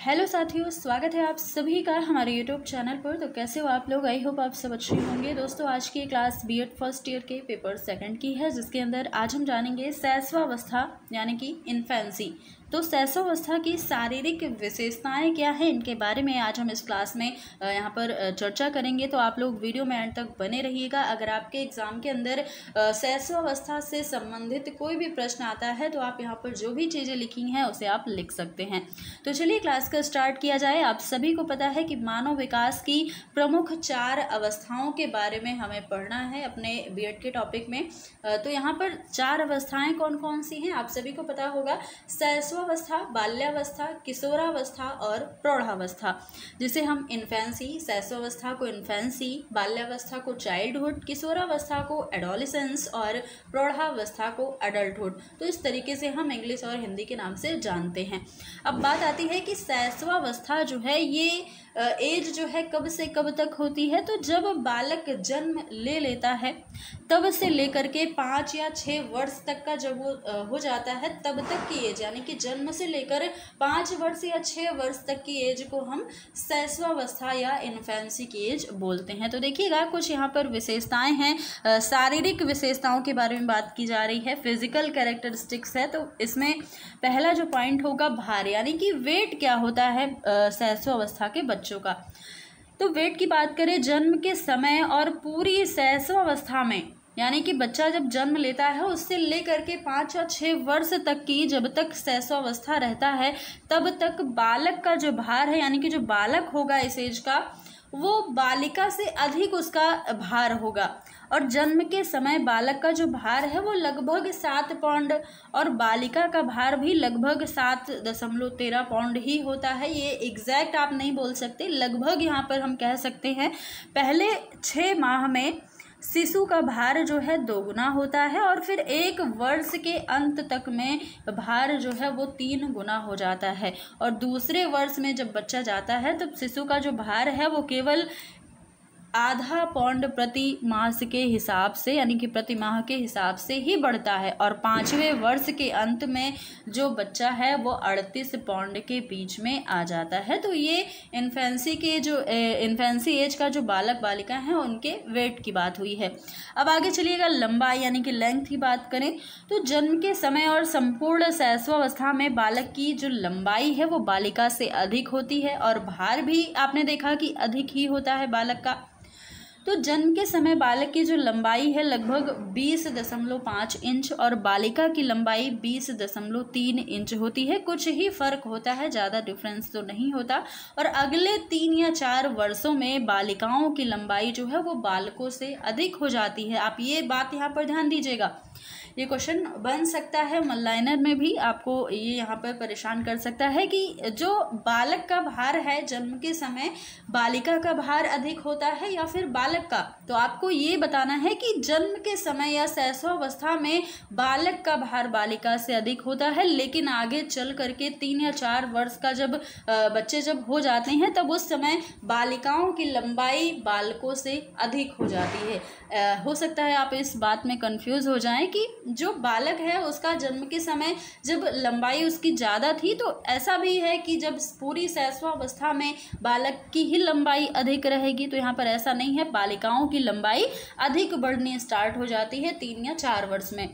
Hello साथियों, स्वागत है आप सभी का हमारे यूट्यूब चैनल पर। तो कैसे हो आप लोग? आई होप आप सब अच्छे होंगे। दोस्तों, आज की क्लास बीएड फर्स्ट ईयर के पेपर सेकंड की है, जिसके अंदर आज हम जानेंगे शैशवावस्था यानी कि इन्फेंसी। तो शैशवावस्था की शारीरिक विशेषताएं क्या हैं, इनके बारे में आज हम इस क्लास में यहाँ पर चर्चा करेंगे। तो आप लोग वीडियो में एंड तक बने रहिएगा। अगर आपके एग्जाम के अंदर शैशवावस्था से संबंधित कोई भी प्रश्न आता है तो आप यहाँ पर जो भी चीज़ें लिखी हैं उसे आप लिख सकते हैं। तो चलिए क्लास का स्टार्ट किया जाए। आप सभी को पता है कि मानव विकास की प्रमुख 4 अवस्थाओं के बारे में हमें पढ़ना है अपने बीएड के टॉपिक में। तो यहाँ पर 4 अवस्थाएं कौन कौन सी हैं आप सभी को पता होगा। शैशवावस्था, बाल्यावस्था, किशोरावस्था और प्रौढ़ावस्था, जिसे हम इन्फेंसी, शैशवावस्था को इन्फेंसी, बाल्यावस्था को चाइल्डहुड, किशोरावस्था को एडोलिसेंस और प्रौढ़ावस्था को एडल्टहुड। तो इस तरीके से हम इंग्लिश और हिंदी के नाम से जानते हैं। अब बात आती है कि शैशवावस्था जो है ये एज जो है कब से कब तक होती है। तो जब बालक जन्म ले लेता है तब से लेकर के 5 या 6 वर्ष तक का जब वो हो जाता है तब तक की एज, यानी कि जन्म से लेकर 5 वर्ष या 6 वर्ष तक की एज को हम शैशवावस्था या इन्फेंसी की एज बोलते हैं। तो देखिएगा कुछ यहाँ पर विशेषताएं हैं, शारीरिक विशेषताओं के बारे में बात की जा रही है, फिजिकल कैरेक्टरिस्टिक्स है। तो इसमें पहला जो पॉइंट होगा भार, यानी कि वेट क्या होता है शैशवावस्था के बच्चों का। तो वेट की बात करें जन्म के समय और पूरी शैशवावस्था में, यानी कि बच्चा जब जन्म लेता है उससे लेकर के 5 या 6 वर्ष तक की जब तक शैशवावस्था रहता है तब तक बालक का जो भार है, यानी कि जो बालक होगा इस एज का, वो बालिका से अधिक उसका भार होगा। और जन्म के समय बालक का जो भार है वो लगभग 7 पाउंड और बालिका का भार भी लगभग 7.13 पाउंड ही होता है। ये एग्जैक्ट आप नहीं बोल सकते, लगभग यहाँ पर हम कह सकते हैं। पहले 6 माह में शिशु का भार जो है 2 गुना होता है और फिर 1 वर्ष के अंत तक में भार जो है वो 3 गुना हो जाता है। और दूसरे वर्ष में जब बच्चा जाता है तब शिशु का जो भार है वो केवल आधा पाउंड प्रति मास के हिसाब से, यानी कि प्रति माह के हिसाब से ही बढ़ता है। और 5वें वर्ष के अंत में जो बच्चा है वो 38 पाउंड के बीच में आ जाता है। तो ये इन्फेंसी के जो इन्फेंसी एज का जो बालक बालिका हैं उनके वेट की बात हुई है। अब आगे चलिएगा लंबाई यानी कि लेंथ की बात करें तो जन्म के समय और संपूर्ण शैशवावस्था में बालक की जो लंबाई है वो बालिका से अधिक होती है और भार भी आपने देखा कि अधिक ही होता है बालक का। तो जन्म के समय बालक की जो लंबाई है लगभग 20.5 इंच और बालिका की लंबाई 20.3 इंच होती है। कुछ ही फर्क होता है, ज़्यादा डिफरेंस तो नहीं होता। और अगले 3 या 4 वर्षों में बालिकाओं की लंबाई जो है वो बालकों से अधिक हो जाती है। आप ये बात यहाँ पर ध्यान दीजिएगा, ये क्वेश्चन बन सकता है ऑनलाइनर में भी, आपको ये यहाँ पर परेशान कर सकता है कि जो बालक का भार है जन्म के समय बालिका का भार अधिक होता है या फिर बालक का। तो आपको ये बताना है कि जन्म के समय या शैशवावस्था में बालक का भार बालिका से अधिक होता है, लेकिन आगे चल करके 3 या 4 वर्ष का जब बच्चे जब हो जाते हैं तब उस समय बालिकाओं की लंबाई बालकों से अधिक हो जाती है। हो सकता है आप इस बात में कंफ्यूज हो जाएं कि जो बालक है उसका जन्म के समय जब लंबाई उसकी ज़्यादा थी, तो ऐसा भी है कि जब पूरी शैशवावस्था में बालक की ही लंबाई अधिक रहेगी। तो यहाँ पर ऐसा नहीं है, बालिकाओं की लंबाई अधिक बढ़नी स्टार्ट हो जाती है 3 या 4 वर्ष में।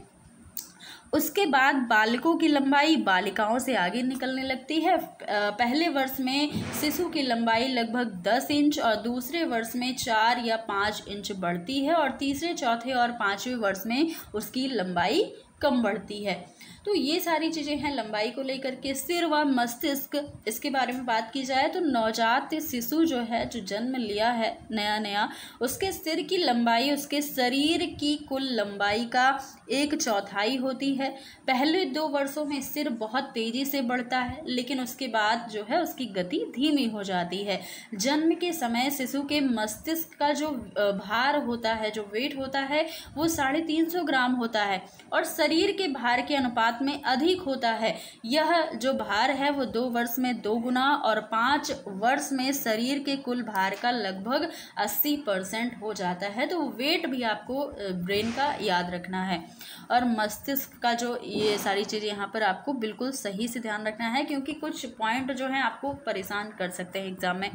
उसके बाद बालकों की लंबाई बालिकाओं से आगे निकलने लगती है। पहले वर्ष में शिशु की लंबाई लगभग 10 इंच और दूसरे वर्ष में 4 या 5 इंच बढ़ती है और तीसरे, चौथे और 5वें वर्ष में उसकी लंबाई कम बढ़ती है। तो ये सारी चीज़ें हैं लंबाई को लेकर के। सिर व मस्तिष्क, इसके बारे में बात की जाए तो नवजात शिशु जो है, जो जन्म लिया है नया, उसके सिर की लंबाई उसके शरीर की कुल लंबाई का 1/4 होती है। पहले 2 वर्षों में सिर बहुत तेज़ी से बढ़ता है, लेकिन उसके बाद जो है उसकी गति धीमी हो जाती है। जन्म के समय शिशु के मस्तिष्क का जो भार होता है, जो वेट होता है, वो 350 ग्राम होता है और शरीर के भार के अनुपात अनुपात में अधिक होता है। यह जो भार है वो 2 वर्ष में 2 गुना और 5 वर्ष में शरीर के कुल भार का लगभग 80% हो जाता है। तो वेट भी आपको ब्रेन का याद रखना है। और मस्तिष्क का जो ये सारी चीज़ें यहाँ पर आपको बिल्कुल सही से ध्यान रखना है, क्योंकि कुछ पॉइंट जो हैं आपको परेशान कर सकते हैं एग्जाम में।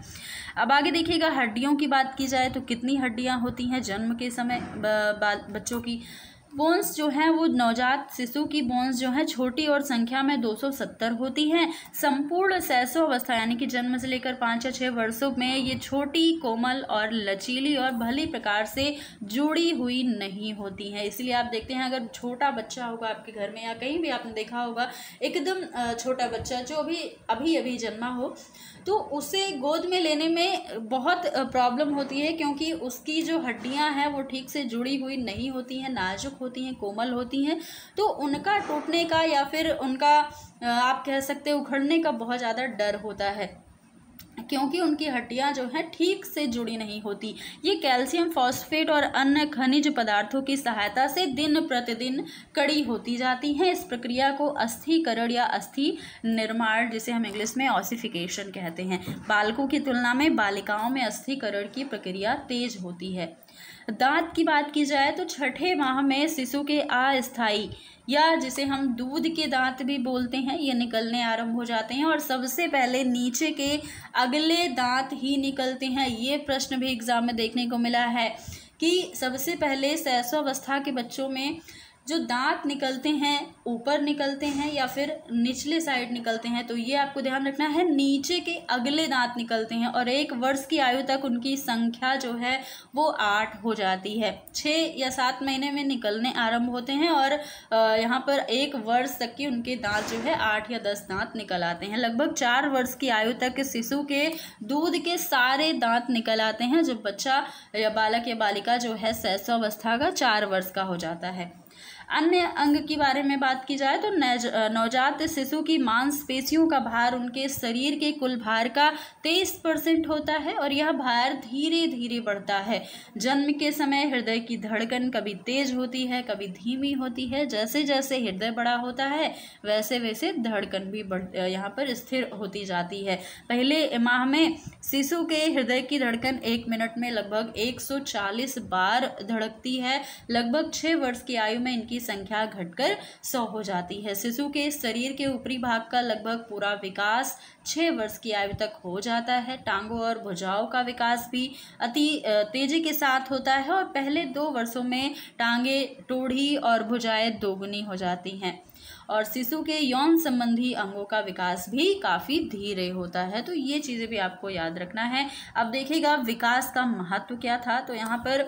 अब आगे देखिएगा, हड्डियों की बात की जाए तो कितनी हड्डियाँ होती हैं जन्म के समय बच्चों की। बोन्स जो हैं वो नवजात शिशु की बोन्स जो हैं छोटी और संख्या में 270 होती हैं। संपूर्ण शैशवावस्था यानी कि जन्म से लेकर 5 या 6 वर्षों में ये छोटी, कोमल और लचीली और भली प्रकार से जुड़ी हुई नहीं होती हैं। इसलिए आप देखते हैं, अगर छोटा बच्चा होगा आपके घर में या कहीं भी आपने देखा होगा, एकदम छोटा बच्चा जो अभी अभी जन्मा हो, तो उसे गोद में लेने में बहुत प्रॉब्लम होती है, क्योंकि उसकी जो हड्डियां हैं वो ठीक से जुड़ी हुई नहीं होती हैं, नाजुक होती हैं, कोमल होती हैं। तो उनका टूटने का या फिर उनका आप कह सकते हैं उखड़ने का बहुत ज़्यादा डर होता है, क्योंकि उनकी हड्डियां जो हैं ठीक से जुड़ी नहीं होती। ये कैल्शियम फॉस्फेट और अन्य खनिज पदार्थों की सहायता से दिन प्रतिदिन कड़ी होती जाती हैं। इस प्रक्रिया को अस्थिकरण या अस्थि निर्माण, जिसे हम इंग्लिश में ऑसिफिकेशन कहते हैं। बालकों की तुलना में बालिकाओं में अस्थिकरण की प्रक्रिया तेज होती है। दांत की बात की जाए तो 6ठे माह में शिशु के अस्थायी या जिसे हम दूध के दांत भी बोलते हैं, ये निकलने आरंभ हो जाते हैं और सबसे पहले नीचे के अगले दांत ही निकलते हैं। ये प्रश्न भी एग्जाम में देखने को मिला है कि सबसे पहले शैशवावस्था के बच्चों में जो दांत निकलते हैं ऊपर निकलते हैं या फिर निचले साइड निकलते हैं। तो ये आपको ध्यान रखना है, नीचे के अगले दांत निकलते हैं और 1 वर्ष की आयु तक उनकी संख्या जो है वो 8 हो जाती है। 6 या 7 महीने में निकलने आरंभ होते हैं और यहाँ पर 1 वर्ष तक की उनके दांत जो है 8 या 10 दांत निकल आते हैं। लगभग 4 वर्ष की आयु तक शिशु के दूध के सारे दांत निकल आते हैं, जब बच्चा या बालक या बालिका जो है शैशवावस्था का 4 वर्ष का हो जाता है। अन्य अंग के बारे में बात की जाए तो नवजात शिशु की मांसपेशियों का भार उनके शरीर के कुल भार का 23% होता है और यह भार धीरे धीरे बढ़ता है। जन्म के समय हृदय की धड़कन कभी तेज होती है, कभी धीमी होती है। जैसे जैसे हृदय बड़ा होता है वैसे वैसे धड़कन भी यहाँ पर स्थिर होती जाती है। पहले माह में शिशु के हृदय की धड़कन 1 मिनट में लगभग 140 बार धड़कती है। लगभग 6 वर्ष की आयु में इनकी संख्या घटकर 100 हो जाती है। शिशु के शरीर के ऊपरी भाग का लगभग पूरा विकास 6 वर्ष की आयु तक हो जाता है। टांगों और भुजाओं का विकास भी अति तेजी के साथ होता है और पहले 2 वर्षों में टांगे, टोड़ी और भुजाएं दोगुनी हो जाती हैं और शिशु के यौन संबंधी अंगों का विकास भी काफ़ी धीरे होता है। तो ये चीज़ें भी आपको याद रखना है। अब देखिएगा विकास का महत्व क्या था। तो यहाँ पर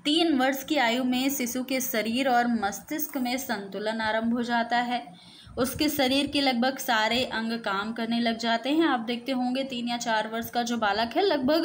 3 वर्ष की आयु में शिशु के शरीर और मस्तिष्क में संतुलन आरंभ हो जाता है। उसके शरीर के लगभग सारे अंग काम करने लग जाते हैं। आप देखते होंगे 3 या 4 वर्ष का जो बालक है लगभग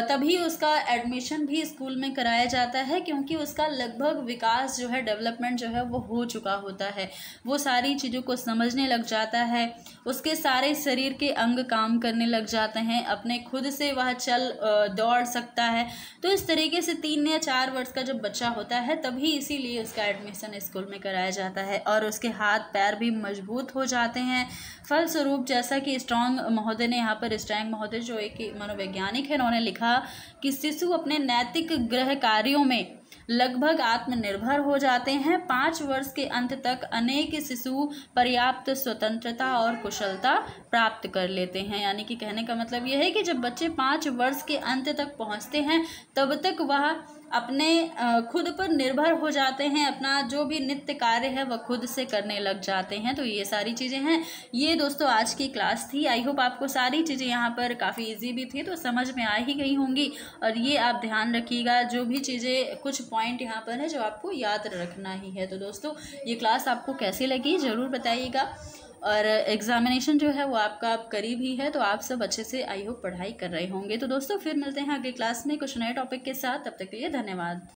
तभी उसका एडमिशन भी स्कूल में कराया जाता है, क्योंकि उसका लगभग विकास जो है, डेवलपमेंट जो है वो हो चुका होता है। वो सारी चीज़ों को समझने लग जाता है, उसके सारे शरीर के अंग काम करने लग जाते हैं, अपने खुद से वह चल दौड़ सकता है। तो इस तरीके से 3 या 4 वर्ष का जब बच्चा होता है तभी इसीलिए उसका एडमिशन स्कूल में कराया जाता है और उसके हाथ पैर भी मजबूत हो जाते हैं। फलस्वरूप जैसा कि स्ट्रॉन्ग महोदय ने यहाँ पर, स्ट्रैंग महोदय जो एक मनोवैज्ञानिक है, उन्होंने लिखा कि शिशु अपने नैतिक गृह कार्यों में लगभग आत्मनिर्भर हो जाते हैं। 5 वर्ष के अंत तक अनेक शिशु पर्याप्त स्वतंत्रता और कुशलता प्राप्त कर लेते हैं। यानी कि कहने का मतलब यह है कि जब बच्चे 5 वर्ष के अंत तक पहुंचते हैं तब तक वह अपने खुद पर निर्भर हो जाते हैं, अपना जो भी नित्य कार्य है वह खुद से करने लग जाते हैं। तो ये सारी चीज़ें हैं। ये दोस्तों आज की क्लास थी। आई होप आपको सारी चीज़ें यहाँ पर काफ़ी इजी भी थी तो समझ में आ ही गई होंगी। और ये आप ध्यान रखिएगा, जो भी चीज़ें कुछ पॉइंट यहाँ पर है जो आपको याद रखना ही है। तो दोस्तों ये क्लास आपको कैसी लगी ज़रूर बताइएगा। और एग्जामिनेशन जो है वो आपका अब करीब ही है, तो आप सब अच्छे से आई होप पढ़ाई कर रहे होंगे। तो दोस्तों फिर मिलते हैं अगली क्लास में कुछ नए टॉपिक के साथ। तब तक के लिए धन्यवाद।